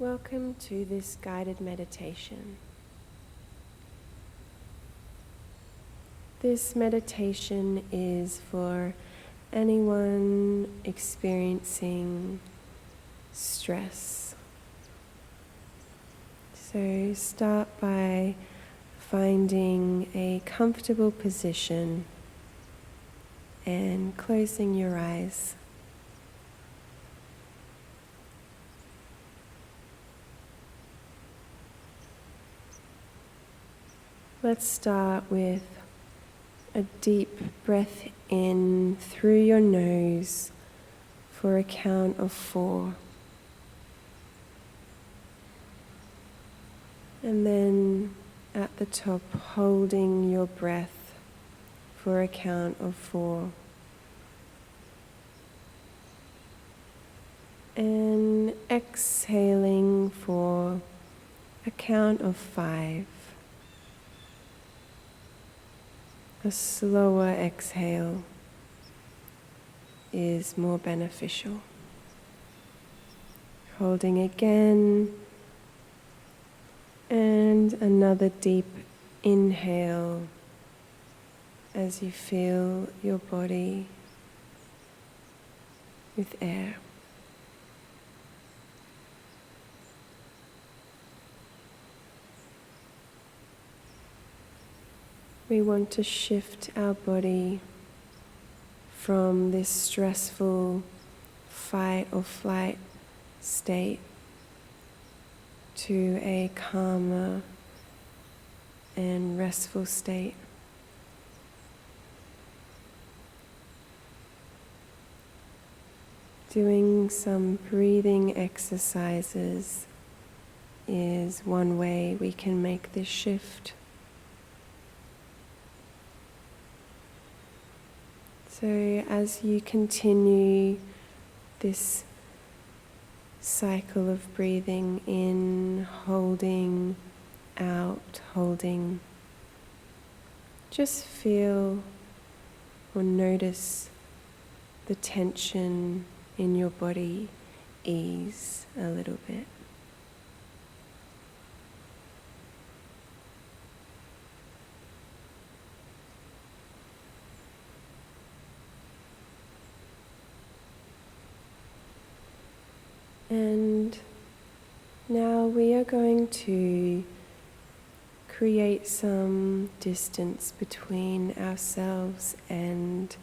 Welcome to this guided meditation. This meditation is for anyone experiencing stress. So start by finding a comfortable position and closing your eyes. Let's start with a deep breath in through your nose for a count of 4. And then at the top, holding your breath for a count of 4. And exhaling for a count of 5. A slower exhale is more beneficial. Holding again, and another deep inhale as you fill your body with air. We want to shift our body from this stressful fight or flight state to a calmer and restful state. Doing some breathing exercises is one way we can make this shift. So as you continue this cycle of breathing in, holding, out, holding, just feel or notice the tension in your body ease a little bit. And now we are going to create some distance between ourselves and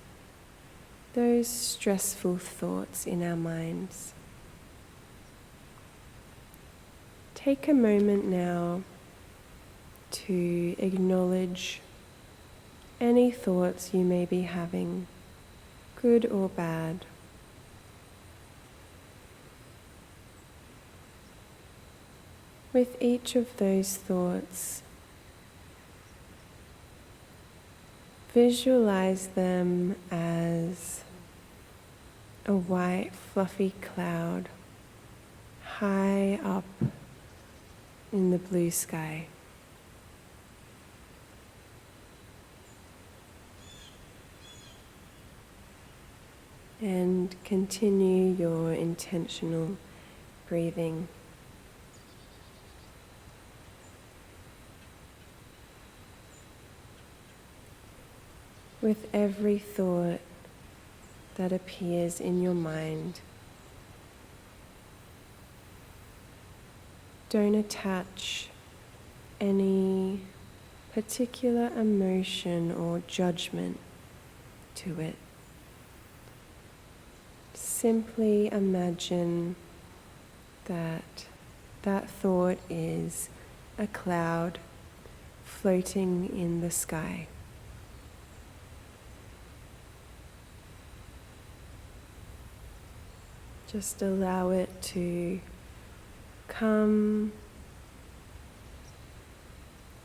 those stressful thoughts in our minds. Take a moment now to acknowledge any thoughts you may be having, good or bad. With each of those thoughts, visualize them as a white fluffy cloud high up in the blue sky. And continue your intentional breathing. With every thought that appears in your mind, don't attach any particular emotion or judgment to it. Simply imagine that that thought is a cloud floating in the sky. Just allow it to come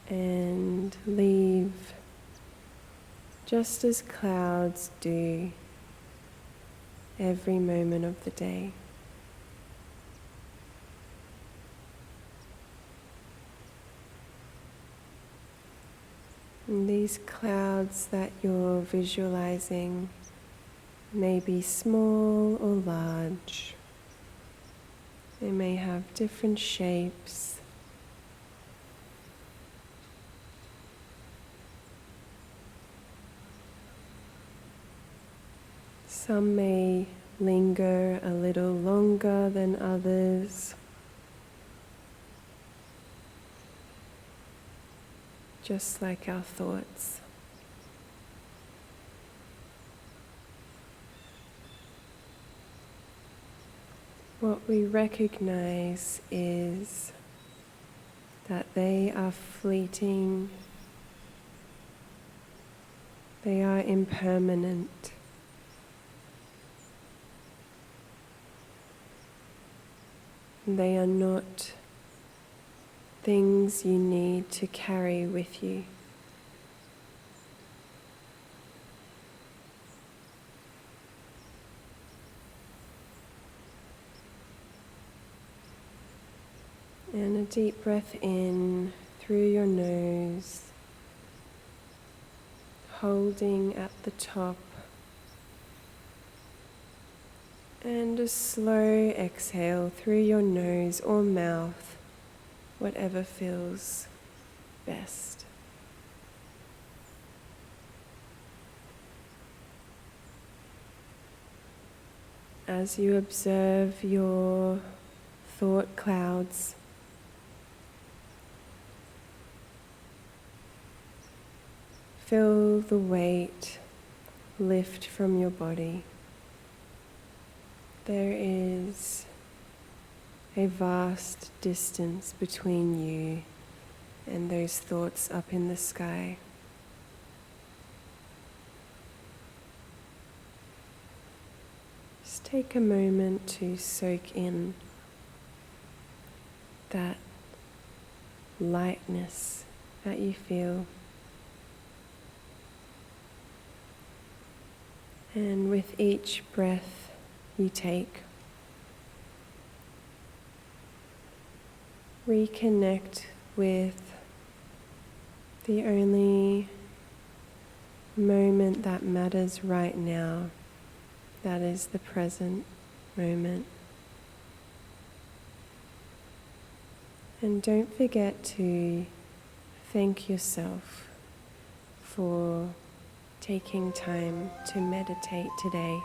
and leave, just as clouds do every moment of the day. And these clouds that you're visualizing may be small or large, They may have different shapes. Some may linger a little longer than others. Just like our thoughts. What we recognize is that they are fleeting, they are impermanent. They are not things you need to carry with you. And a deep breath in through your nose, holding at the top. And a slow exhale through your nose or mouth, whatever feels best. As you observe your thought clouds, feel the weight lift from your body. There is a vast distance between you and those thoughts up in the sky. Just take a moment to soak in that lightness that you feel. And with each breath you take, reconnect with the only moment that matters right now, that is the present moment. And don't forget to thank yourself for taking time to meditate today.